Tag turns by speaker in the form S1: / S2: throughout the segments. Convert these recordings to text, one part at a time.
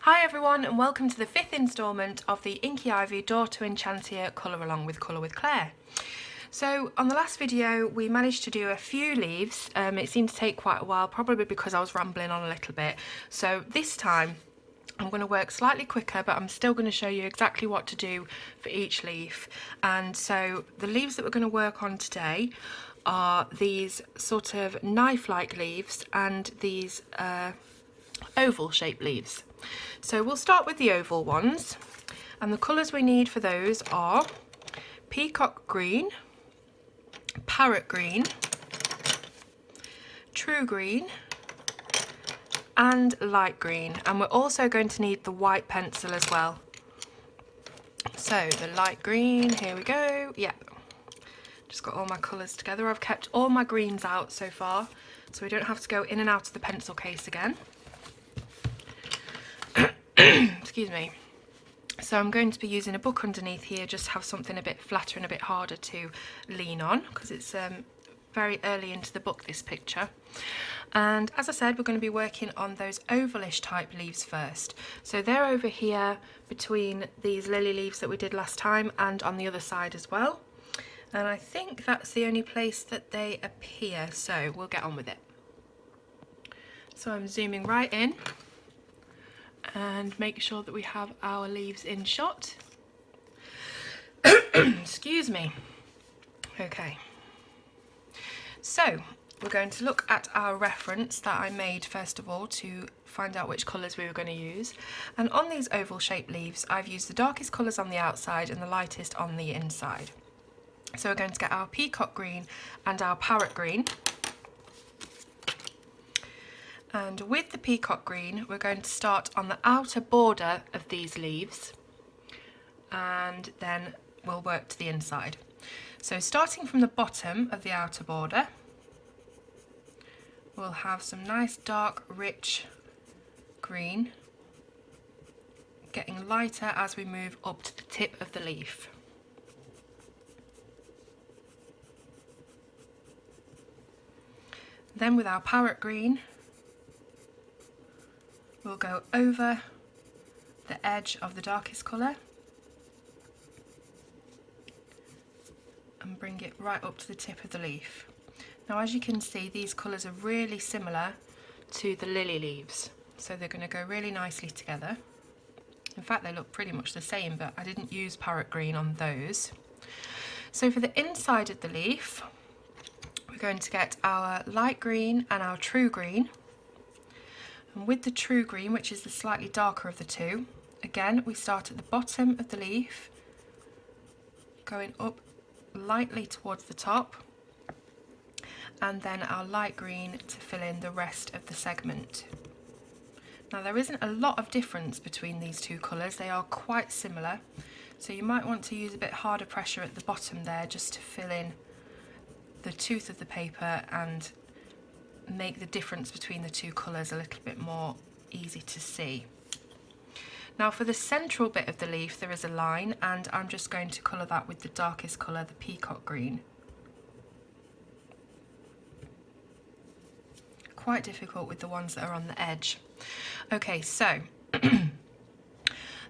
S1: Hi everyone and welcome to the 5th instalment of the Inky Ivy Door to Enchantia Colour Along with Colour with Claire. So on the last video we managed to do a few leaves. It seemed to take quite a while, probably because I was rambling on a little bit. So this time I'm going to work slightly quicker, but I'm still going to show you exactly what to do for each leaf. And so the leaves that we're going to work on today are these sort of knife-like leaves and these oval shaped leaves. So we'll start with the oval ones, and the colours we need for those are peacock green, parrot green, true green and light green, and we're also going to need the white pencil as well. So the light green, here we go. Yep, just got all my colours together. I've kept all my greens out so far so we don't have to go in and out of the pencil case again. Excuse me. So I'm going to be using a book underneath here just to have something a bit flatter and a bit harder to lean on, because it's very early into the book, this picture. And as I said, we're going to be working on those ovalish type leaves first. So they're over here between these lily leaves that we did last time and on the other side as well. And I think that's the only place that they appear, so we'll get on with it. So I'm zooming right in and make sure that we have our leaves in shot. Excuse me. Okay, so we're going to look at our reference that I made first of all to find out which colours we were going to use. And on these oval shaped leaves I've used the darkest colours on the outside and the lightest on the inside. So we're going to get our peacock green and our parrot green. And with the peacock green, we're going to start on the outer border of these leaves, and then we'll work to the inside. So starting from the bottom of the outer border, we'll have some nice dark, rich green, getting lighter as we move up to the tip of the leaf. Then with our parrot green, we'll go over the edge of the darkest colour and bring it right up to the tip of the leaf. Now as you can see, these colours are really similar to the lily leaves, so they're going to go really nicely together. In fact, they look pretty much the same, but I didn't use parrot green on those. So for the inside of the leaf, we're going to get our light green and our true green. And with the true green, which is the slightly darker of the two, again we start at the bottom of the leaf, going up lightly towards the top, and then our light green to fill in the rest of the segment. Now there isn't a lot of difference between these two colours, they are quite similar, so you might want to use a bit harder pressure at the bottom there just to fill in the tooth of the paper and make the difference between the two colours a little bit more easy to see. Now for the central bit of the leaf there is a line, and I'm just going to colour that with the darkest colour, the peacock green. Quite difficult with the ones that are on the edge. Okay, so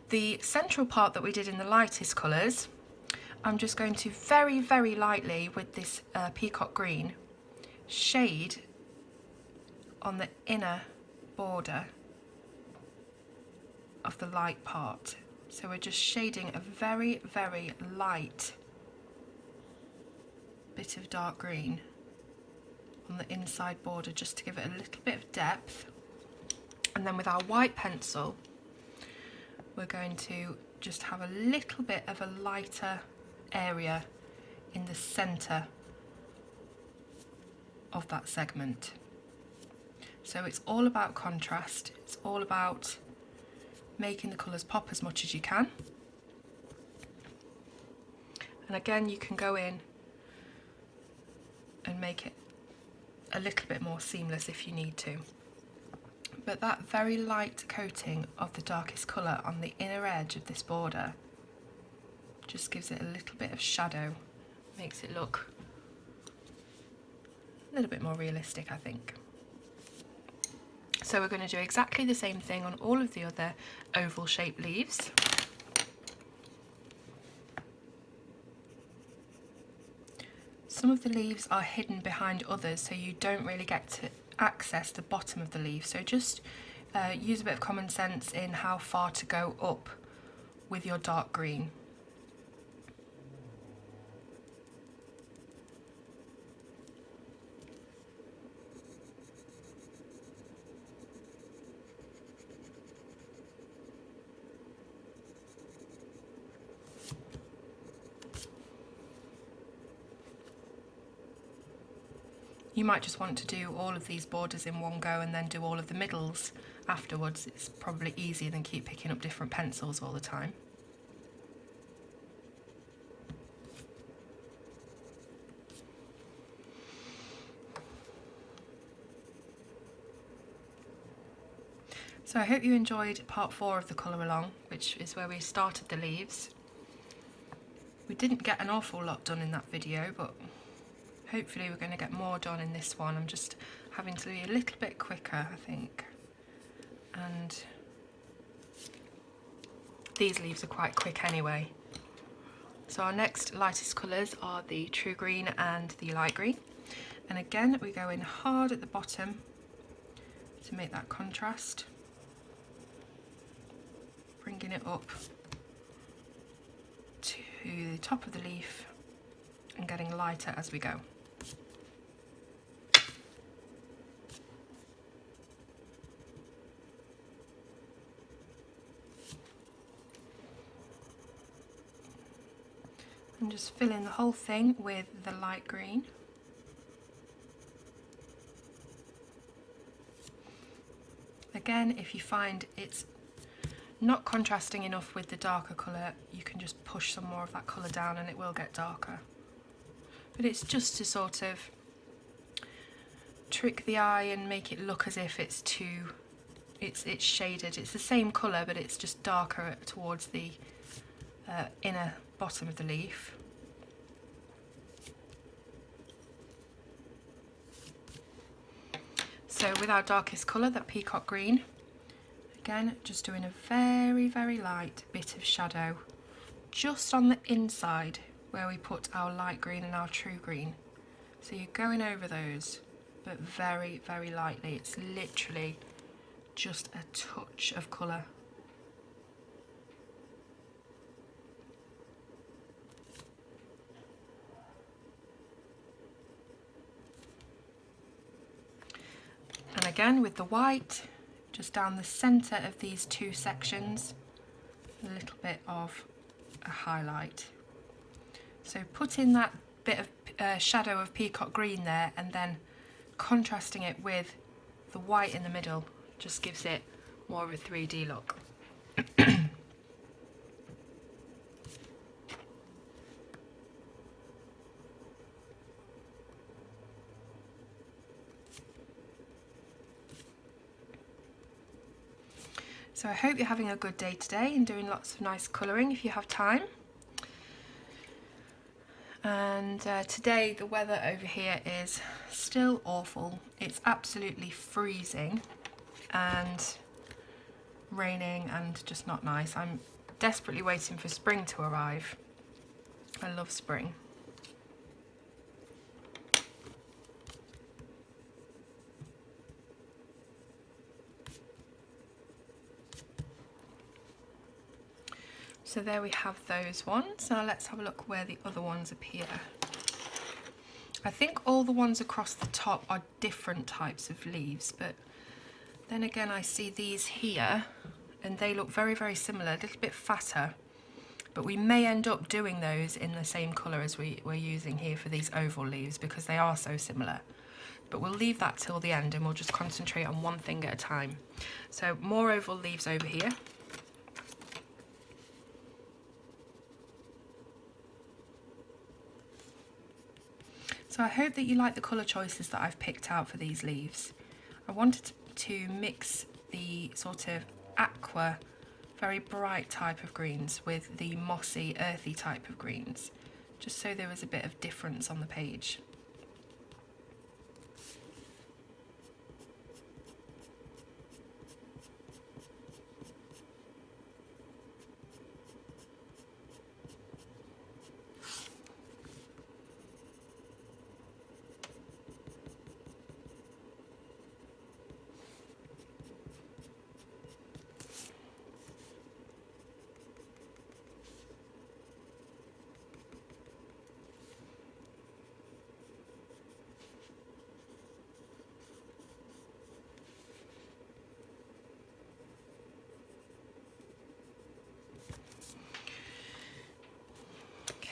S1: the central part that we did in the lightest colours, I'm just going to very, very lightly with this peacock green shade on the inner border of the light part. So we're just shading a very, very light bit of dark green on the inside border just to give it a little bit of depth. And then with our white pencil, we're going to just have a little bit of a lighter area in the centre of that segment. So it's all about contrast, it's all about making the colours pop as much as you can. And again, you can go in and make it a little bit more seamless if you need to. But that very light coating of the darkest colour on the inner edge of this border just gives it a little bit of shadow, makes it look a little bit more realistic, I think. So we're going to do exactly the same thing on all of the other oval shaped leaves. Some of the leaves are hidden behind others, so you don't really get to access the bottom of the leaf. So just use a bit of common sense in how far to go up with your dark green. You might just want to do all of these borders in one go and then do all of the middles afterwards. It's probably easier than keep picking up different pencils all the time. So I hope you enjoyed part 4 of the colour along, which is where we started the leaves. We didn't get an awful lot done in that video, but hopefully we're going to get more done in this one. I'm just having to be a little bit quicker, I think. And these leaves are quite quick anyway. So our next lightest colours are the true green and the light green. And again, we go in hard at the bottom to make that contrast. Bringing it up to the top of the leaf and getting lighter as we go. And just fill in the whole thing with the light green. Again, if you find it's not contrasting enough with the darker colour, you can just push some more of that colour down and it will get darker. But it's just to sort of trick the eye and make it look as if it's it's shaded. It's the same colour, but it's just darker towards the inner bottom of the leaf. So with our darkest colour, that peacock green, again, just doing a very, very light bit of shadow just on the inside where we put our light green and our true green. So you're going over those, but very, very lightly. It's literally just a touch of colour. And again with the white, just down the centre of these two sections, a little bit of a highlight. So put in that bit of shadow of peacock green there and then contrasting it with the white in the middle just gives it more of a 3D look. So I hope you're having a good day today and doing lots of nice colouring if you have time. And today the weather over here is still awful. It's absolutely freezing and raining and just not nice. I'm desperately waiting for spring to arrive. I love spring. So there we have those ones. Now let's have a look where the other ones appear. I think all the ones across the top are different types of leaves, but then again I see these here and they look very, very similar, a little bit fatter, but we may end up doing those in the same colour as we're using here for these oval leaves because they are so similar. But we'll leave that till the end and we'll just concentrate on one thing at a time. So more oval leaves over here. So I hope that you like the colour choices that I've picked out for these leaves. I wanted to mix the sort of aqua, very bright type of greens with the mossy, earthy type of greens, just so there was a bit of difference on the page.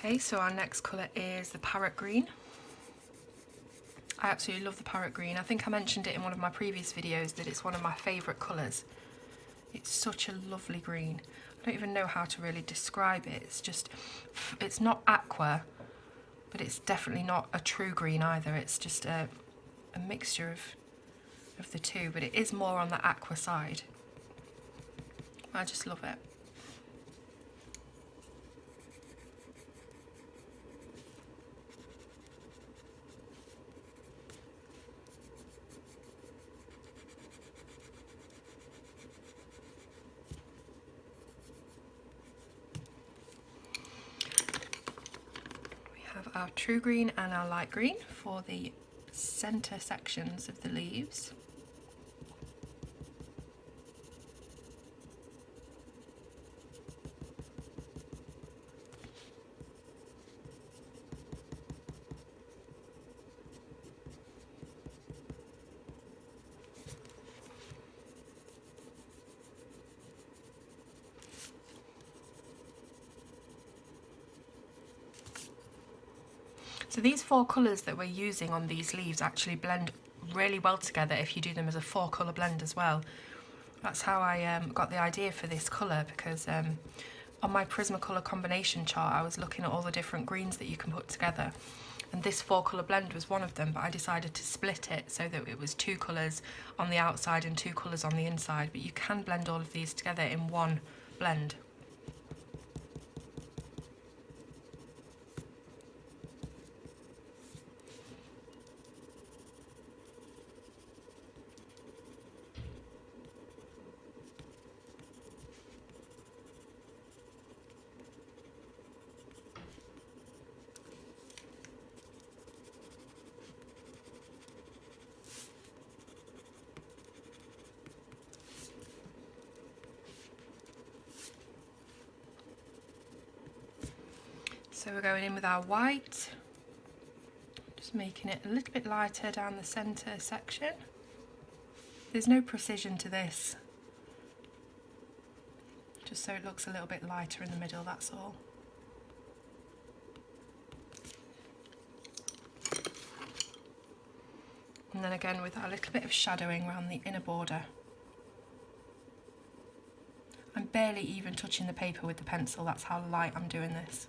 S1: Okay, so our next colour is the parrot green. I absolutely love the parrot green. I think I mentioned it in one of my previous videos that it's one of my favourite colours. It's such a lovely green. I don't even know how to really describe it. It's just, it's not aqua, but it's definitely not a true green either. It's just a mixture of the two, but it is more on the aqua side. I just love it. Our true green and our light green for the centre sections of the leaves. So these 4 colours that we're using on these leaves actually blend really well together if you do them as a 4 colour blend as well. That's how I got the idea for this colour, because on my Prismacolor combination chart I was looking at all the different greens that you can put together, and this 4 colour blend was one of them, but I decided to split it so that it was 2 colours on the outside and 2 colours on the inside, but you can blend all of these together in one blend. So we're going in with our white, just making it a little bit lighter down the centre section. There's no precision to this, just so it looks a little bit lighter in the middle, that's all. And then again with a little bit of shadowing around the inner border. I'm barely even touching the paper with the pencil, that's how light I'm doing this.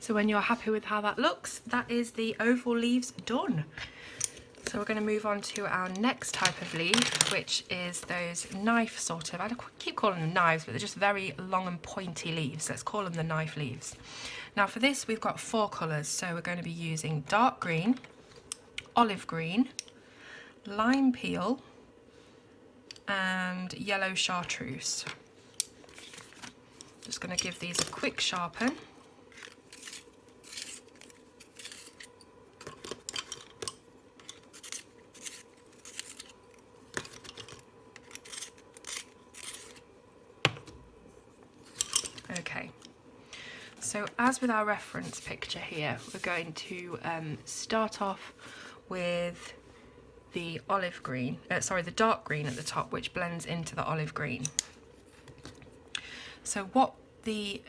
S1: So when you're happy with how that looks, that is the oval leaves done. So we're going to move on to our next type of leaf, which is those knife sort of, I keep calling them knives, but they're just very long and pointy leaves. Let's call them the knife leaves. Now for this, we've got 4 colours. So we're going to be using dark green, olive green, lime peel, and yellow chartreuse. Just going to give these a quick sharpen. Okay, so as with our reference picture here, we're going to start off with the olive green, the dark green at the top, which blends into the olive green. So what the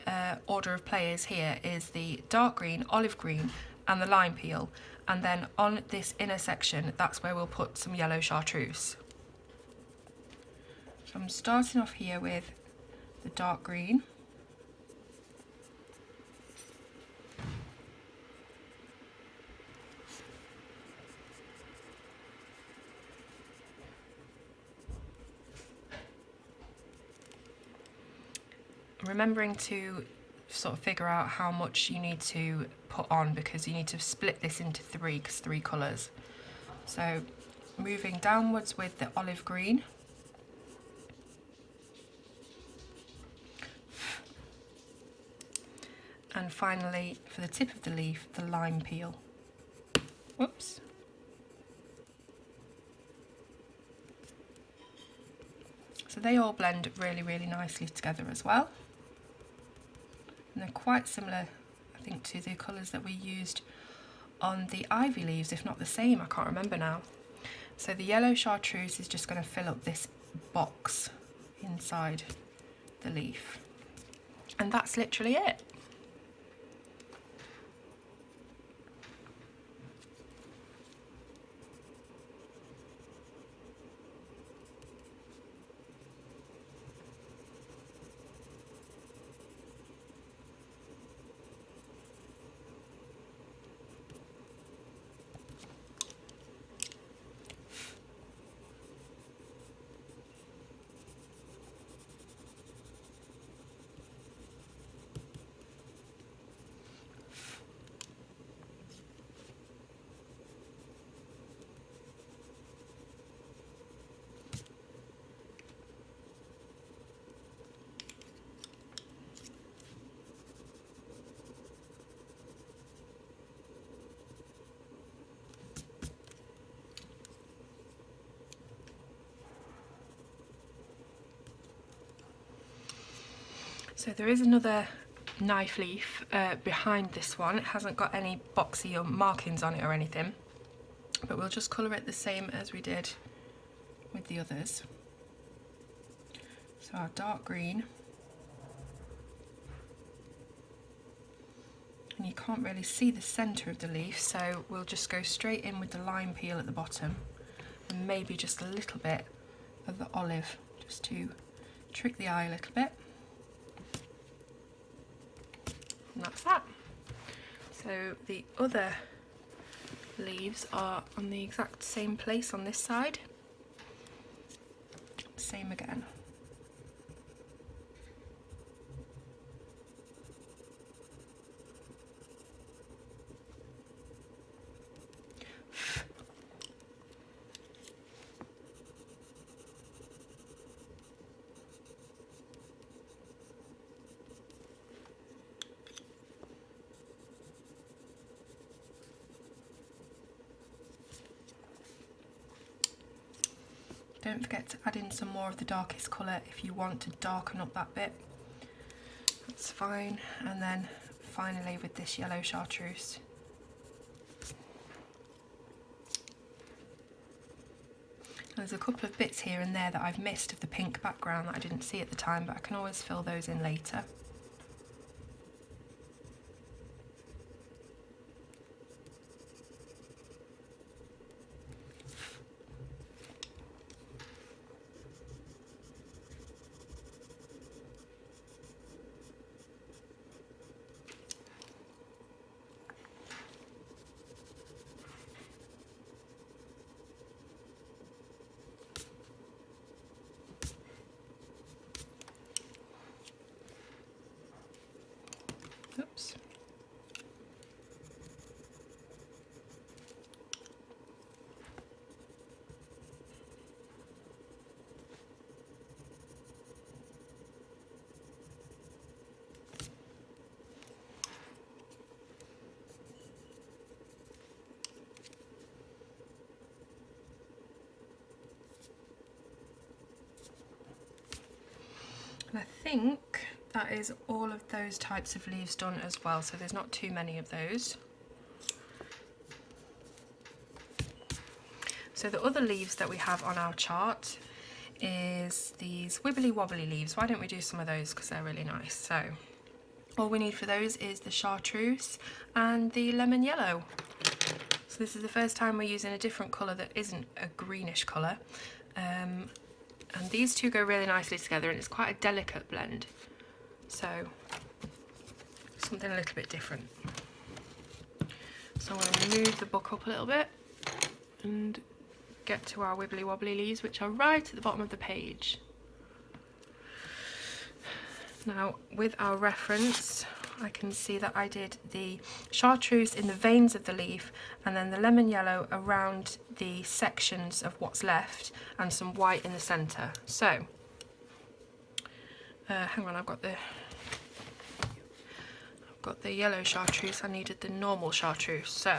S1: order of play is here is the dark green, olive green, and the lime peel, and then on this inner section, that's where we'll put some yellow chartreuse. So I'm starting off here with the dark green. remembering to sort of figure out how much you need to put on, because you need to split this into three, because 3 colours. So moving downwards with the olive green, and finally for the tip of the leaf, the lime peel. Whoops. So they all blend really, really nicely together as well. And they're quite similar, I think, to the colours that we used on the ivy leaves, if not the same, I can't remember now. So the yellow chartreuse is just going to fill up this box inside the leaf. And that's literally it. So there is another knife leaf behind this one. It hasn't got any boxy or markings on it or anything, but we'll just colour it the same as we did with the others. So our dark green, and you can't really see the centre of the leaf, so we'll just go straight in with the lime peel at the bottom, and maybe just a little bit of the olive, just to trick the eye a little bit. And that's that. So the other leaves are on the exact same place on this side. Same again. Don't forget to add in some more of the darkest colour if you want to darken up that bit. That's fine. And then finally with this yellow chartreuse. There's a couple of bits here and there that I've missed of the pink background that I didn't see at the time, but I can always fill those in later. Oops. And I think that is all of those types of leaves done as well, so there's not too many of those. So the other leaves that we have on our chart is these wibbly wobbly leaves. Why don't we do some of those, because they're really nice. So all we need for those is the chartreuse and the lemon yellow. So this is the first time we're using a different colour that isn't a greenish colour. And these two go really nicely together, and it's quite a delicate blend. So something a little bit different. So I'm going to move the book up a little bit and get to our wibbly wobbly leaves, which are right at the bottom of the page. Now with our reference, I can see that I did the chartreuse in the veins of the leaf and then the lemon yellow around the sections of what's left and some white in the centre. So, hang on, I've got the yellow chartreuse, I needed the normal chartreuse. So,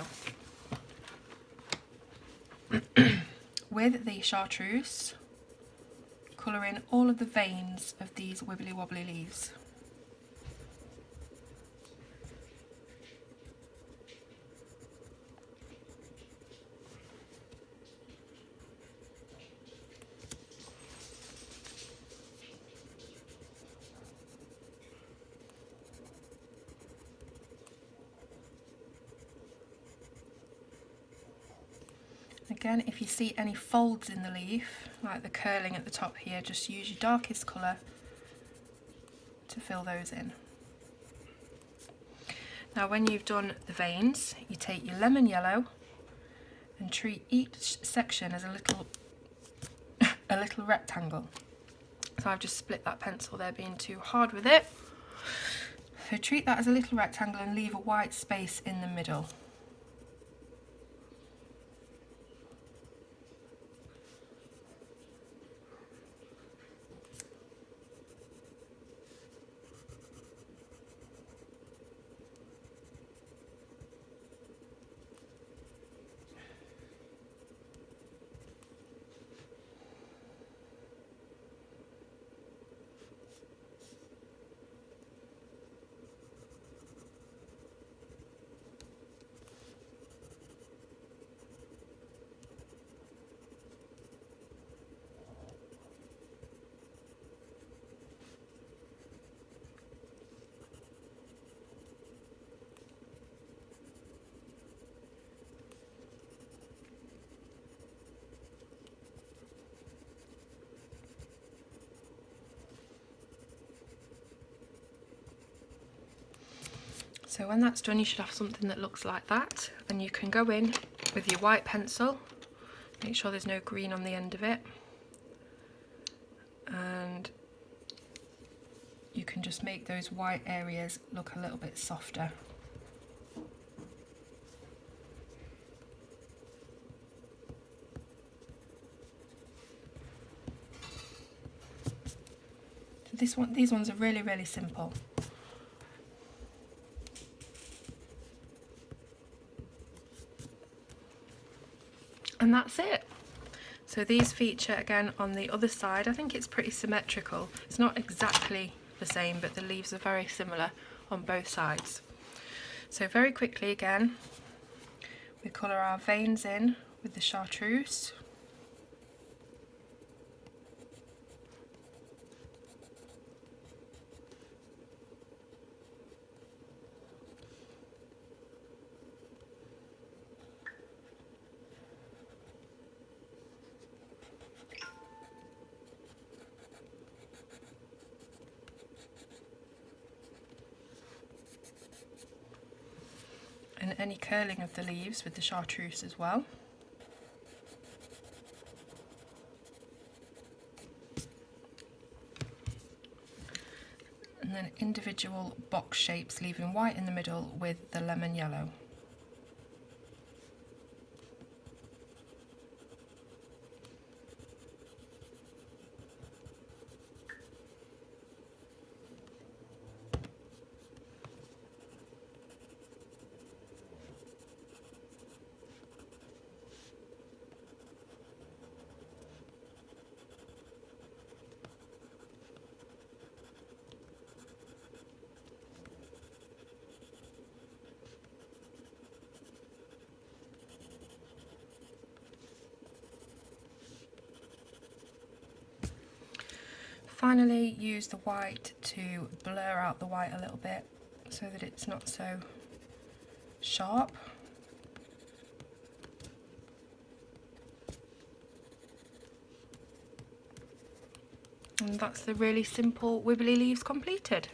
S1: with the chartreuse, colour in all of the veins of these wibbly wobbly leaves. Again, if you see any folds in the leaf, like the curling at the top here, just use your darkest colour to fill those in. Now when you've done the veins, you take your lemon yellow and treat each section as a little rectangle. So I've just split that pencil there, being too hard with it. So treat that as a little rectangle and leave a white space in the middle. So when that's done, you should have something that looks like that, and you can go in with your white pencil, make sure there's no green on the end of it, and you can just make those white areas look a little bit softer. So these ones are really, really simple. And that's it. So these feature again on the other side. I think it's pretty symmetrical. It's not exactly the same, but the leaves are very similar on both sides. So very quickly again, we colour our veins in with the chartreuse. And any curling of the leaves with the chartreuse as well. And then individual box shapes, leaving white in the middle with the lemon yellow. Finally, use the white to blur out the white a little bit so that it's not so sharp. And that's the really simple wibbly leaves completed.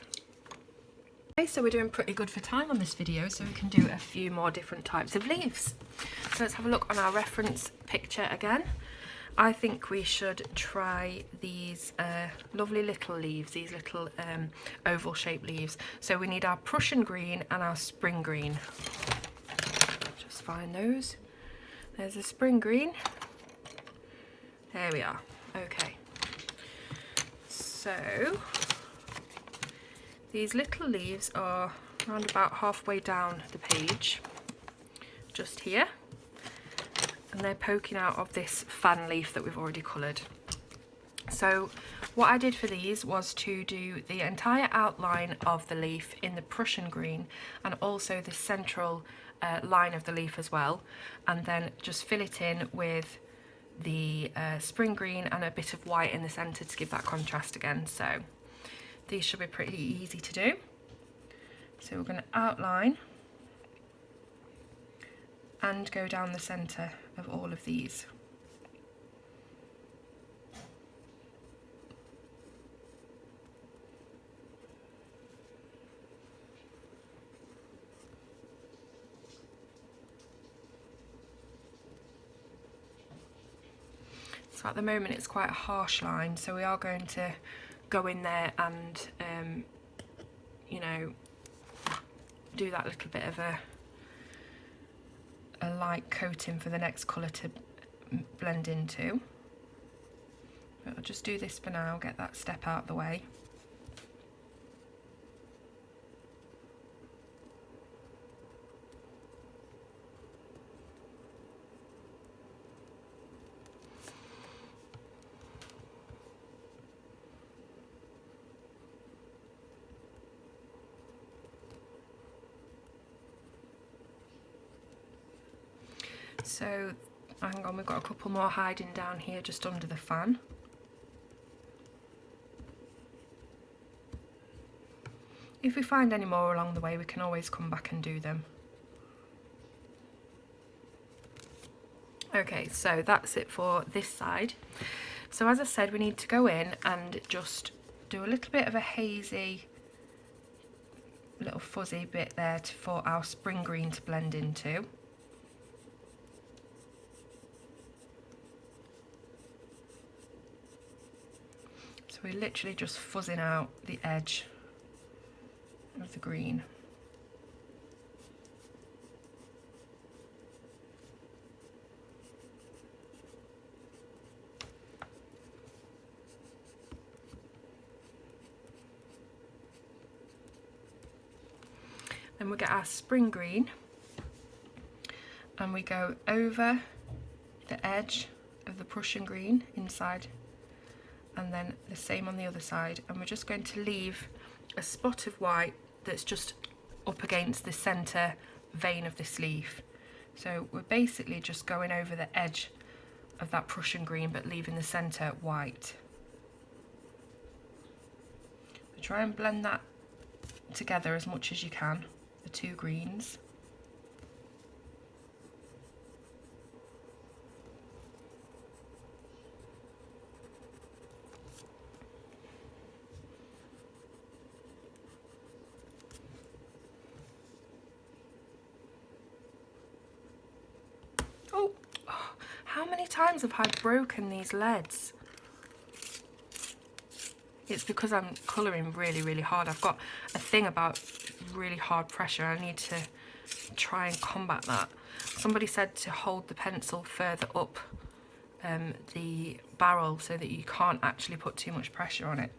S1: Okay, so we're doing pretty good for time on this video, so we can do a few more different types of leaves. So let's have a look on our reference picture again. I think we should try these lovely little leaves, these little oval shaped leaves. So we need our Prussian green and our spring green. Just find those. There's a spring green. There we are. Okay. So these little leaves are around about halfway down the page, just here. And they're poking out of this fan leaf that we've already coloured. So what I did for these was to do the entire outline of the leaf in the Prussian green and also the central line of the leaf as well, and then just fill it in with the spring green and a bit of white in the centre to give that contrast again. So these should be pretty easy to do. So we're going to outline and go down the centre of all of these. So at the moment it's quite a harsh line, so we are going to go in there and you know, do that little bit of a light coating for the next colour to blend into. But I'll just do this for now, get that step out of the way. So, hang on, we've got a couple more hiding down here just under the fan. If we find any more along the way, we can always come back and do them. Okay, so that's it for this side. So as I said, we need to go in and just do a little bit of a hazy, little fuzzy bit there for our spring green to blend into. So we're literally just fuzzing out the edge of the green. Then we get our spring green and we go over the edge of the Prussian green inside, and then the same on the other side, and we're just going to leave a spot of white that's just up against the centre vein of this leaf. So we're basically just going over the edge of that Prussian green but leaving the centre white. So try and blend that together as much as you can, the two greens. Oh, how many times have I broken these leads? It's because I'm colouring really, really hard. I've got a thing about really hard pressure. I need to try and combat that. Somebody said to hold the pencil further up the barrel so that you can't actually put too much pressure on it.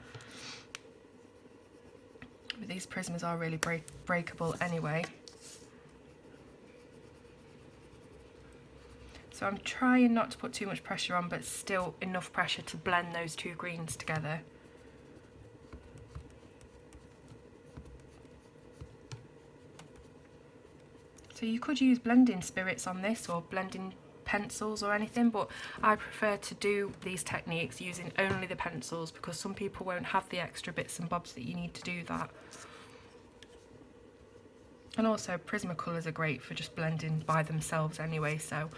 S1: But these prisms are really breakable anyway. So I'm trying not to put too much pressure on, but still enough pressure to blend those two greens together. So you could use blending spirits on this or blending pencils or anything, but I prefer to do these techniques using only the pencils because some people won't have the extra bits and bobs that you need to do that. And also Prismacolors are great for just blending by themselves anyway, so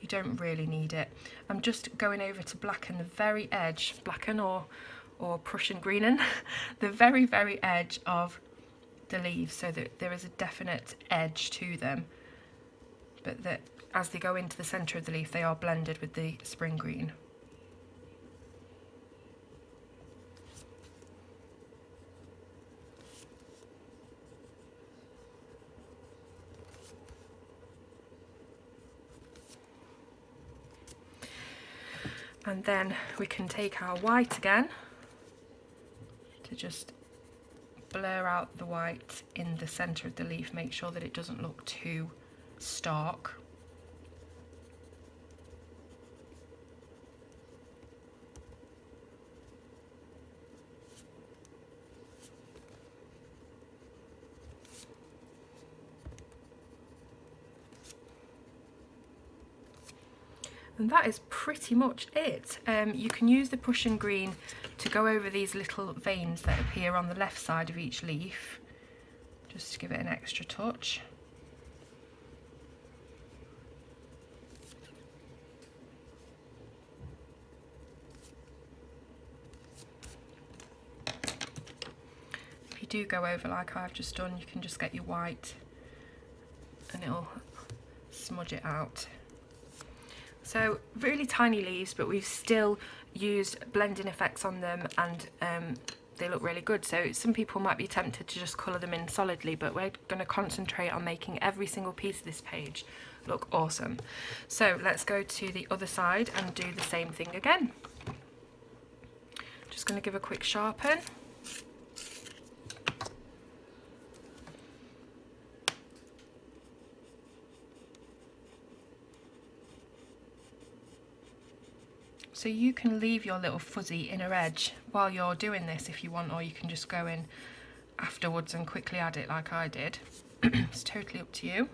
S1: you don't really need it. I'm just going over to blacken the very edge, blacken or Prussian greenen, the very, very edge of the leaves so that there is a definite edge to them, but that as they go into the centre of the leaf they are blended with the spring green. And then we can take our white again to just blur out the white in the centre of the leaf, make sure that it doesn't look too stark. And that is pretty much it. You can use the Prussian green to go over these little veins that appear on the left side of each leaf, just to give it an extra touch. If you do go over like I've just done, you can just get your white and it'll smudge it out. So really tiny leaves, but we've still used blending effects on them, and they look really good. So some people might be tempted to just colour them in solidly, but we're going to concentrate on making every single piece of this page look awesome. So let's go to the other side and do the same thing again. Just going to give a quick sharpen. So you can leave your little fuzzy inner edge while you're doing this if you want, or you can just go in afterwards and quickly add it like I did. It's totally up to you.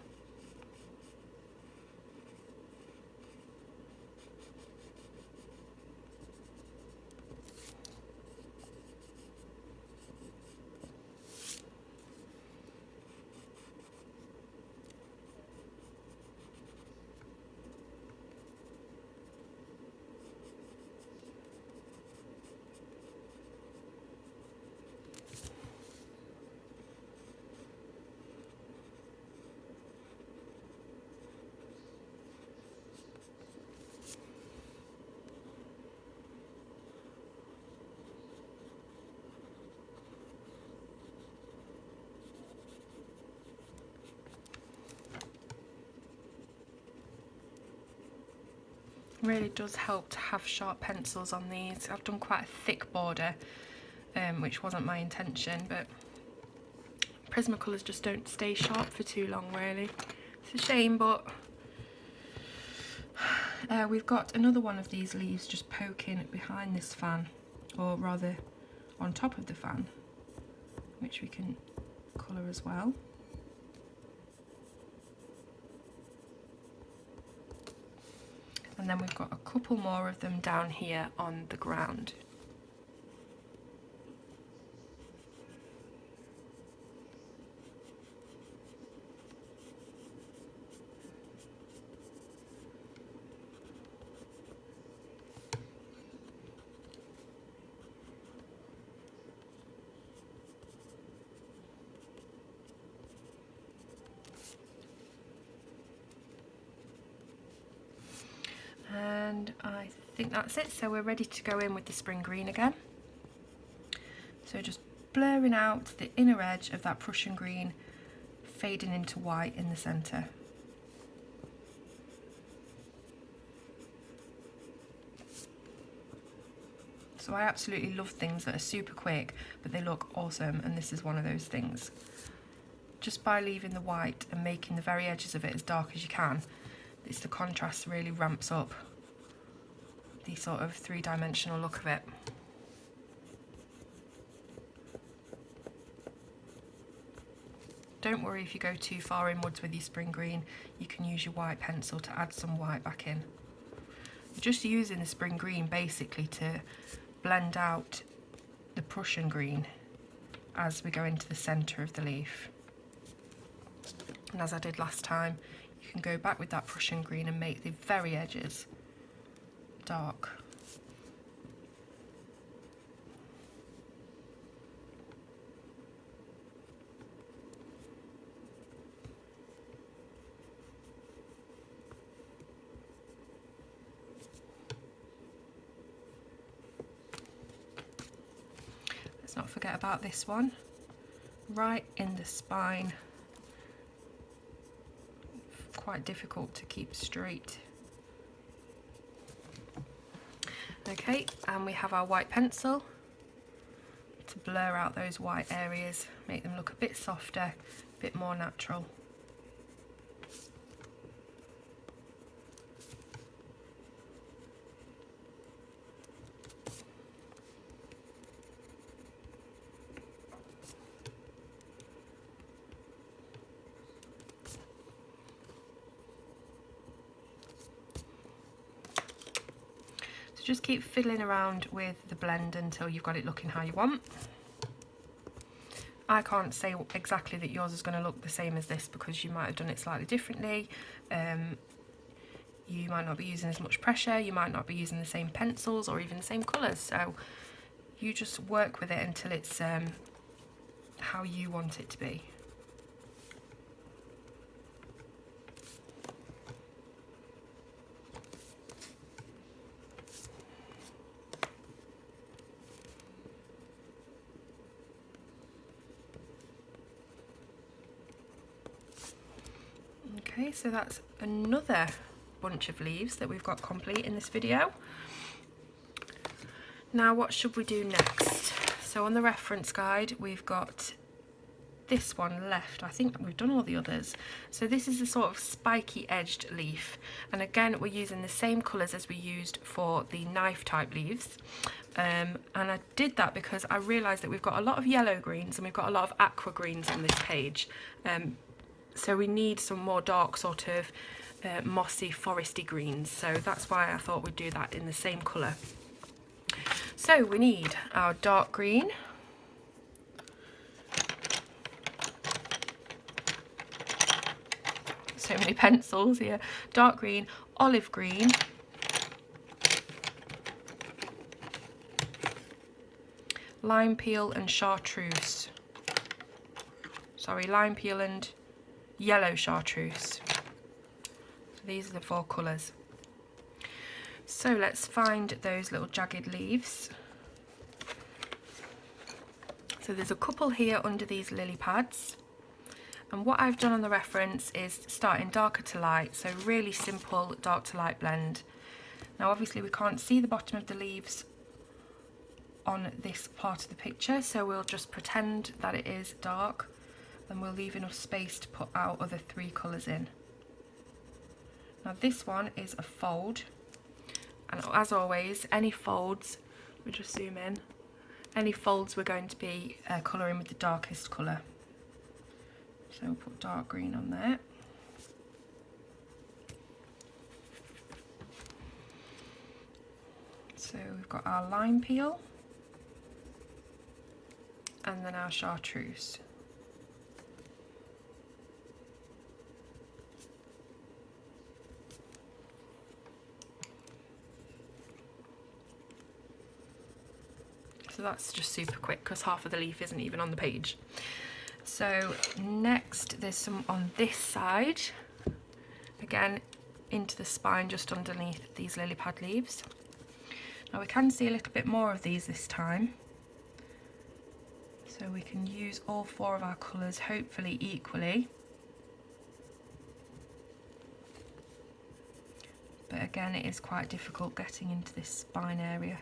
S1: Really does help to have sharp pencils on these. I've done quite a thick border, which wasn't my intention, but Prismacolors just don't stay sharp for too long really. It's a shame, but we've got another one of these leaves just poking behind this fan, or rather on top of the fan, which we can colour as well. And then we've got a couple more of them down here on the ground. And I think that's it, so we're ready to go in with the spring green again. So just blurring out the inner edge of that Prussian green, fading into white in the centre. So I absolutely love things that are super quick, but they look awesome, and this is one of those things. Just by leaving the white and making the very edges of it as dark as you can, it's the contrast really ramps up the sort of three-dimensional look of it. Don't worry if you go too far inwards with your spring green, you can use your white pencil to add some white back in. You're just using the spring green basically to blend out the Prussian green as we go into the centre of the leaf. And as I did last time, you can go back with that Prussian green and make the very edges dark. Let's not forget about this one, right in the spine. Quite difficult to keep straight. Okay, and we have our white pencil to blur out those white areas, make them look a bit softer, a bit more natural. Just keep fiddling around with the blend until you've got it looking how you want. I can't say exactly that yours is going to look the same as this because you might have done it slightly differently. You might not be using as much pressure, you might not be using the same pencils or even the same colours, so you just work with it until it's how you want it to be. Okay, so that's another bunch of leaves that we've got complete in this video. Now what should we do next? So on the reference guide we've got this one left. I think we've done all the others. So this is a sort of spiky edged leaf, and again we're using the same colours as we used for the knife type leaves, and I did that because I realised that we've got a lot of yellow greens and we've got a lot of aqua greens on this page. So we need some more dark sort of mossy foresty greens, so that's why I thought we'd do that in the same colour. So we need our dark green, so many pencils here, dark green, olive green, lime peel and chartreuse, sorry, lime peel and yellow chartreuse. So these are the 4 colours. So let's find those little jagged leaves. So there's a couple here under these lily pads, and what I've done on the reference is starting darker to light, so really simple dark to light blend. Now obviously we can't see the bottom of the leaves on this part of the picture, so we'll just pretend that it is dark, and we'll leave enough space to put our other 3 colours in. Now this one is a fold, and as always, any folds, we'll just zoom in, any folds we're going to be colouring with the darkest colour. So we'll put dark green on there. So we've got our lime peel, and then our chartreuse. So that's just super quick because half of the leaf isn't even on the page. So next there's some on this side, again into the spine just underneath these lily pad leaves. Now we can see a little bit more of these this time, so we can use all 4 of our colours hopefully equally. But again, it is quite difficult getting into this spine area.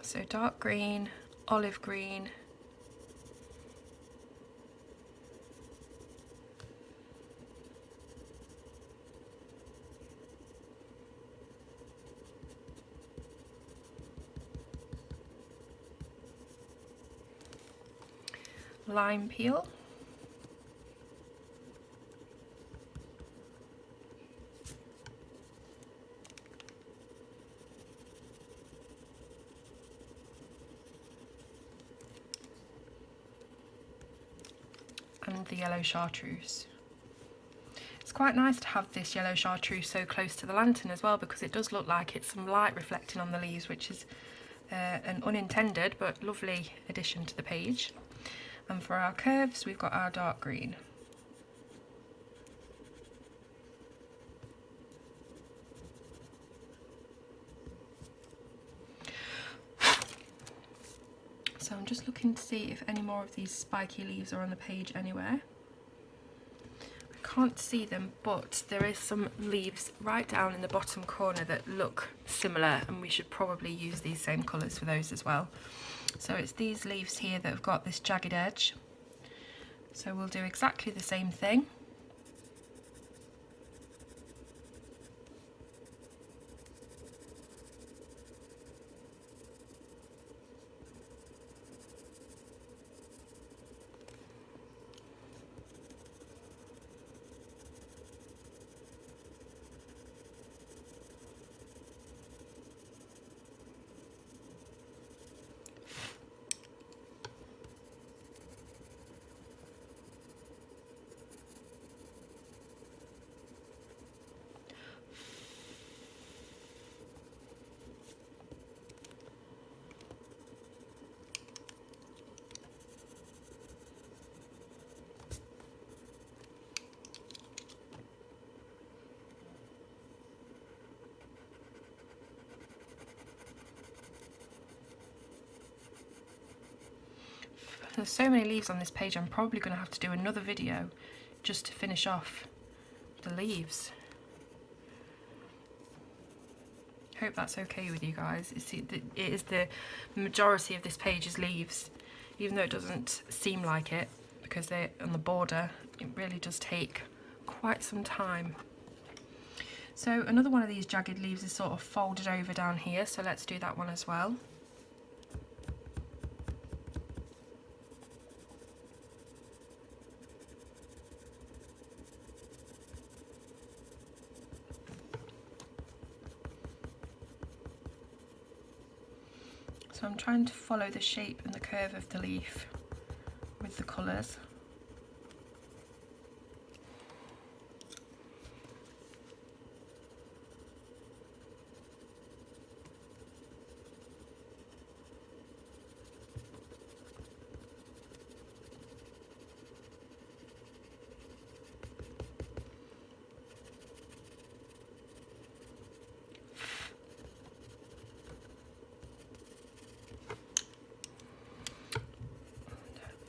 S1: So dark green, olive green, lime peel, and the yellow chartreuse. It's quite nice to have this yellow chartreuse so close to the lantern as well, because it does look like it's some light reflecting on the leaves, which is an unintended but lovely addition to the page. And for our curves we've got our dark green. So I'm just looking to see if any more of these spiky leaves are on the page anywhere. I can't see them, but there is some leaves right down in the bottom corner that look similar, and we should probably use these same colours for those as well. So it's these leaves here that have got this jagged edge. So we'll do exactly the same thing. There's so many leaves on this page, I'm probably going to have to do another video just to finish off the leaves. Hope that's okay with you guys. It is the majority of this page is leaves, even though it doesn't seem like it because they're on the border. It really does take quite some time. So another one of these jagged leaves is sort of folded over down here, so let's do that one as well. So I'm trying to follow the shape and the curve of the leaf with the colours.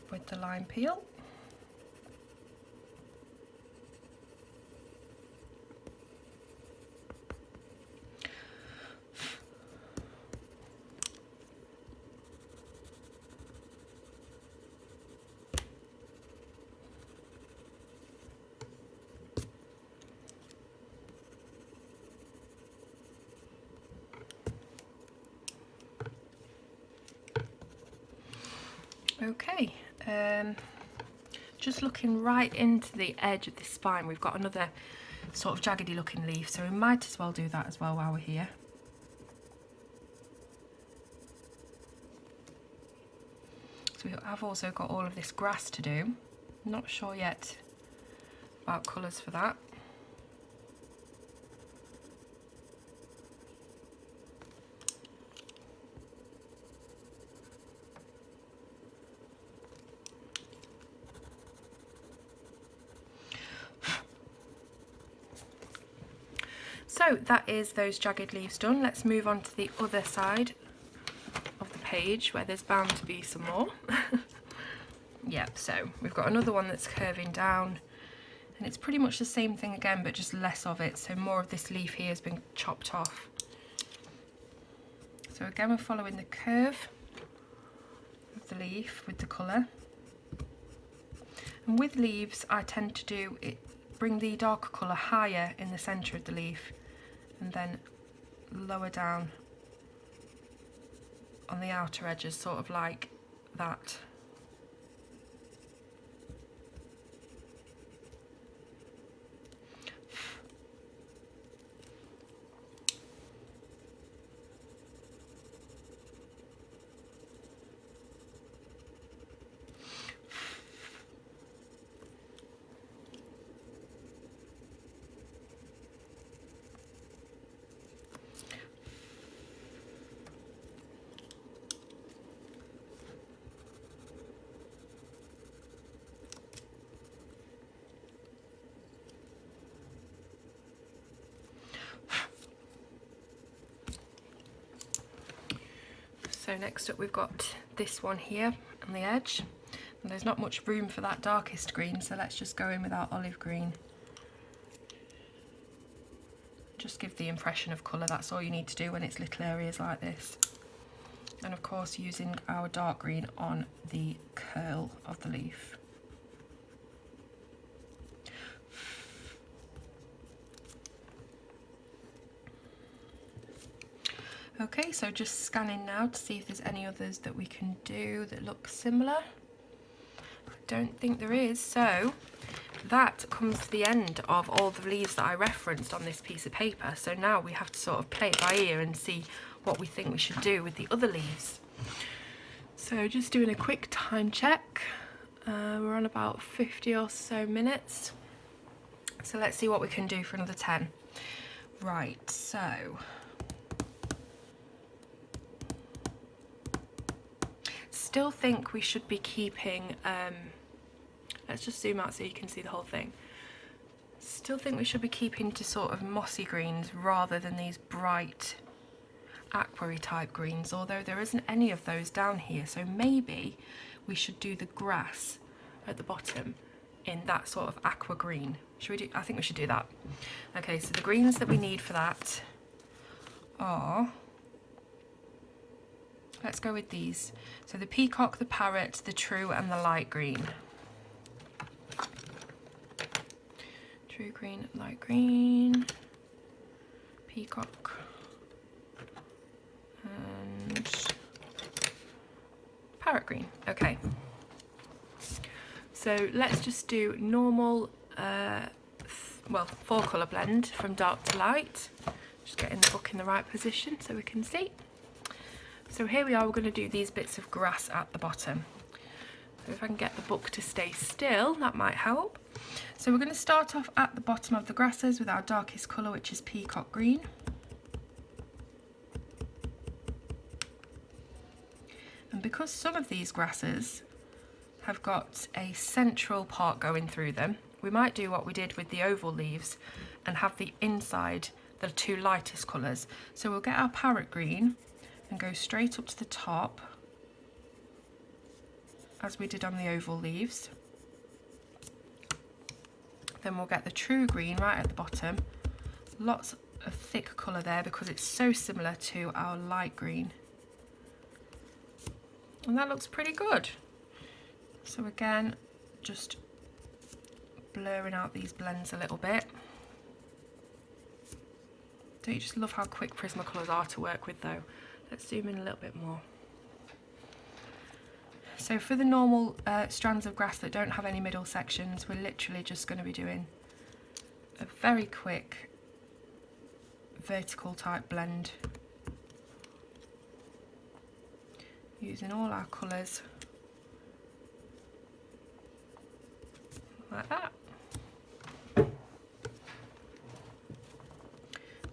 S1: With the lime peel. Okay. Just looking right into the edge of this spine, we've got another sort of jaggedy looking leaf, so we might as well do that as well while we're here. So I've also got all of this grass to do. Not sure yet about colours for that. So that is those jagged leaves done. Let's move on to the other side of the page where there's bound to be some more. Yep, so we've got another one that's curving down, and it's pretty much the same thing again, but just less of it. So more of this leaf here has been chopped off. So again, we're following the curve of the leaf with the colour. And with leaves, I tend to do it, bring the darker colour higher in the centre of the leaf, and then lower down on the outer edges, sort of like that. So next up we've got this one here on the edge. And there's not much room for that darkest green, so let's just go in with our olive green. Just give the impression of colour, that's all you need to do when it's little areas like this. And of course using our dark green on the curl of the leaf. Okay, so just scanning now to see if there's any others that we can do that look similar. I don't think there is, so that comes to the end of all the leaves that I referenced on this piece of paper. So now we have to sort of play it by ear and see what we think we should do with the other leaves. So just doing a quick time check. We're on about 50 or so minutes. So let's see what we can do for another 10. Right, so still think we should be keeping, let's just zoom out so you can see the whole thing. Still think we should be keeping to sort of mossy greens rather than these bright aqua-y type greens, although there isn't any of those down here, so maybe we should do the grass at the bottom in that sort of aqua green. Should we do? I think we should do that. Okay, so the greens that we need for that are, let's go with these. So the peacock, the parrot, the true and the light green. True green, light green, peacock and parrot green. Okay. So let's just do normal, well, 4 colour blend from dark to light. Just getting the book in the right position so we can see. So here we are, we're going to do these bits of grass at the bottom. So if I can get the book to stay still, that might help. So we're going to start off at the bottom of the grasses with our darkest colour, which is peacock green. And because some of these grasses have got a central part going through them, we might do what we did with the oval leaves and have the inside the 2 lightest colours. So we'll get our parrot green and go straight up to the top as we did on the oval leaves. Then we'll get the true green right at the bottom. Lots of thick colour there because it's so similar to our light green. And that looks pretty good. So again, just blurring out these blends a little bit. Don't you just love how quick Prismacolors are to work with though? Let's zoom in a little bit more. So for the normal strands of grass that don't have any middle sections, we're literally just going to be doing a very quick vertical type blend. Using all our colours. Like that. So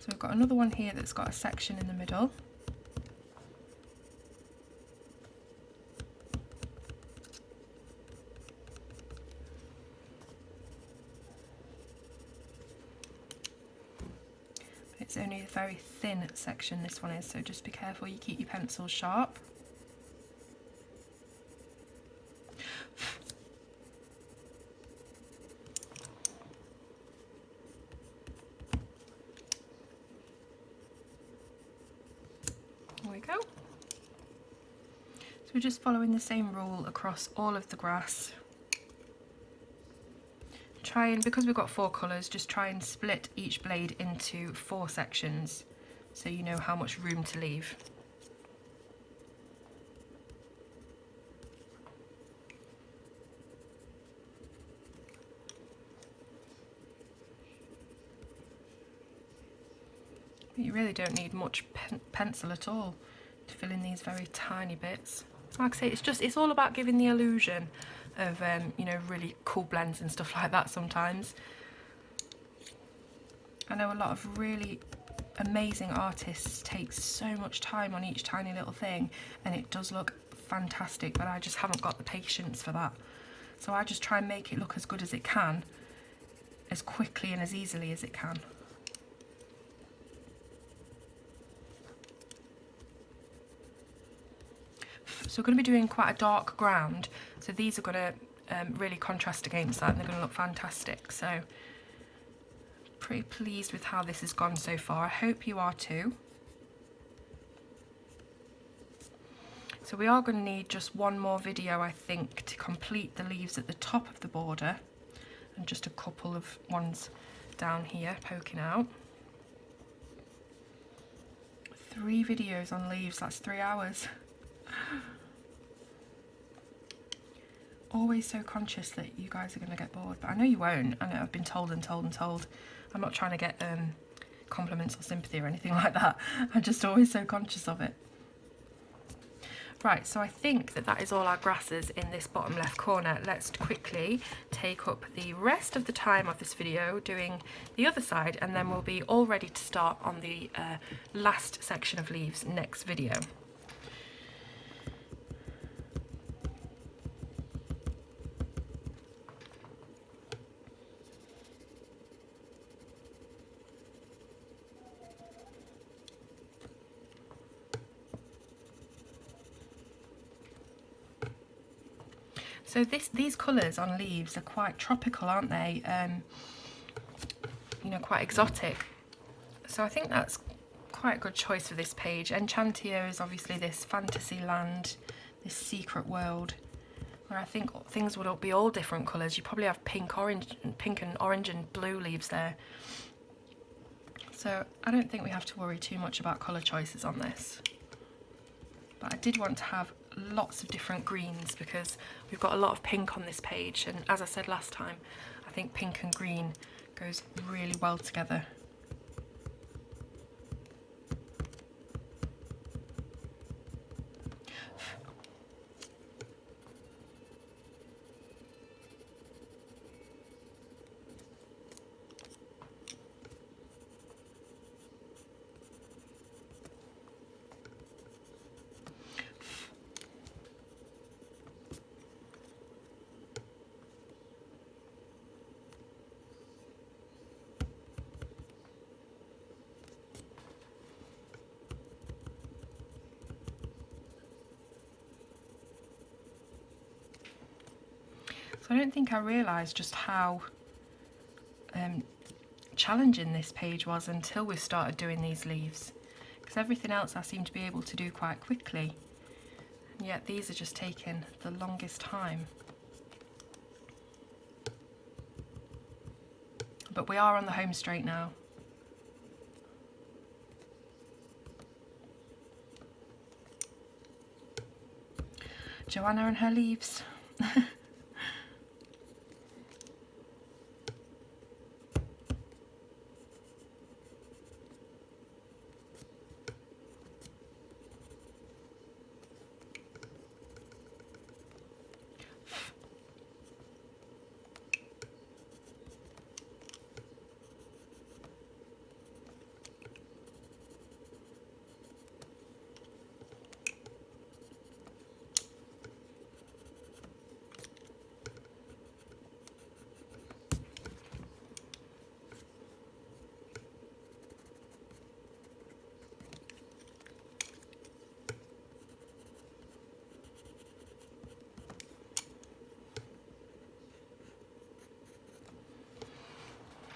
S1: we've got another one here that's got a section in the middle. It's only a very thin section, this one is, so just be careful you keep your pencils sharp. There we go. So we're just following the same rule across all of the grass. Try and, because we've got 4 colours, just try and split each blade into 4 sections so you know how much room to leave. But you really don't need much pencil at all to fill in these very tiny bits. Like I say, it's all about giving the illusion of you know, really cool blends and stuff like that sometimes. I know a lot of really amazing artists take so much time on each tiny little thing and it does look fantastic, but I just haven't got the patience for that. So I just try and make it look as good as it can, as quickly and as easily as it can. So we're going to be doing quite a dark ground, so these are going to really contrast against that and they're going to look fantastic. So pretty pleased with how this has gone so far. I hope you are too. So we are going to need just one more video, I think, to complete the leaves at the top of the border, and just a couple of ones down here poking out. 3 videos on leaves, that's 3 hours. Always so conscious that you guys are going to get bored, but I know you won't. I know I've been told and told and told. I'm not trying to get compliments or sympathy or anything like that. I'm just always so conscious of it. Right, so I think that that is all our grasses in this bottom left corner. Let's quickly take up the rest of the time of this video doing the other side, and then we'll be all ready to start on the last section of leaves next video. So these colours on leaves are quite tropical, aren't they? You know, quite exotic. So I think that's quite a good choice for this page. Enchantia is obviously this fantasy land, this secret world, where I think things would be all different colours. You probably have pink and orange and blue leaves there. So I don't think we have to worry too much about colour choices on this. But I did want to have lots of different greens because we've got a lot of pink on this page, and as I said last time, I think pink and green goes really well together. So I don't think I realised just how challenging this page was until we started doing these leaves, because everything else I seem to be able to do quite quickly, and yet these are just taking the longest time. But we are on the home straight now. Joanna and her leaves.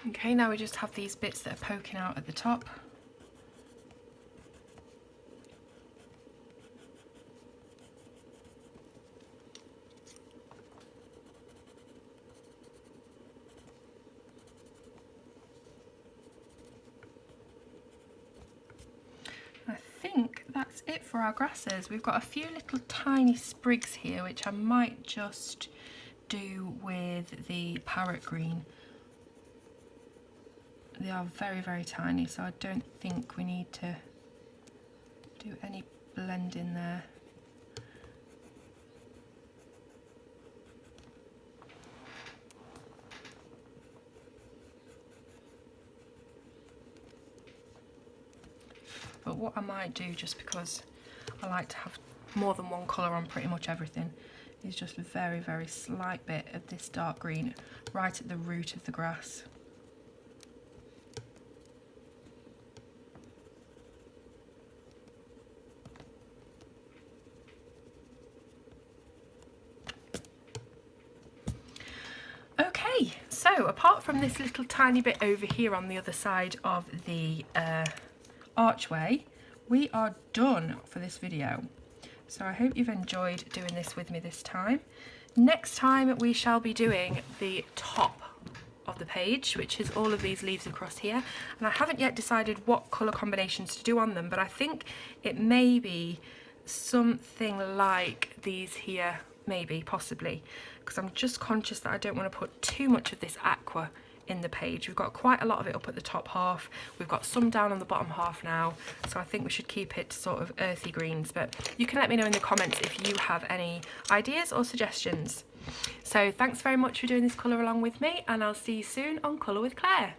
S1: Okay, now we just have these bits that are poking out at the top. I think that's it for our grasses. We've got a few little tiny sprigs here, which I might just do with the parrot green. They are very, very tiny, so I don't think we need to do any blending there. But what I might do, just because I like to have more than one colour on pretty much everything, is just a very, very slight bit of this dark green right at the root of the grass. So apart from this little tiny bit over here on the other side of the archway, we are done for this video. So I hope you've enjoyed doing this with me this time. Next time we shall be doing the top of the page, which is all of these leaves across here, and I haven't yet decided what colour combinations to do on them, but I think it may be something like these here, maybe, possibly, because I'm just conscious that I don't want to put too much of this aqua in the page. We've got quite a lot of it up at the top half, we've got some down on the bottom half now, so I think we should keep it sort of earthy greens, but you can let me know in the comments if you have any ideas or suggestions. So thanks very much for doing this colour along with me, and I'll see you soon on Colour with Claire.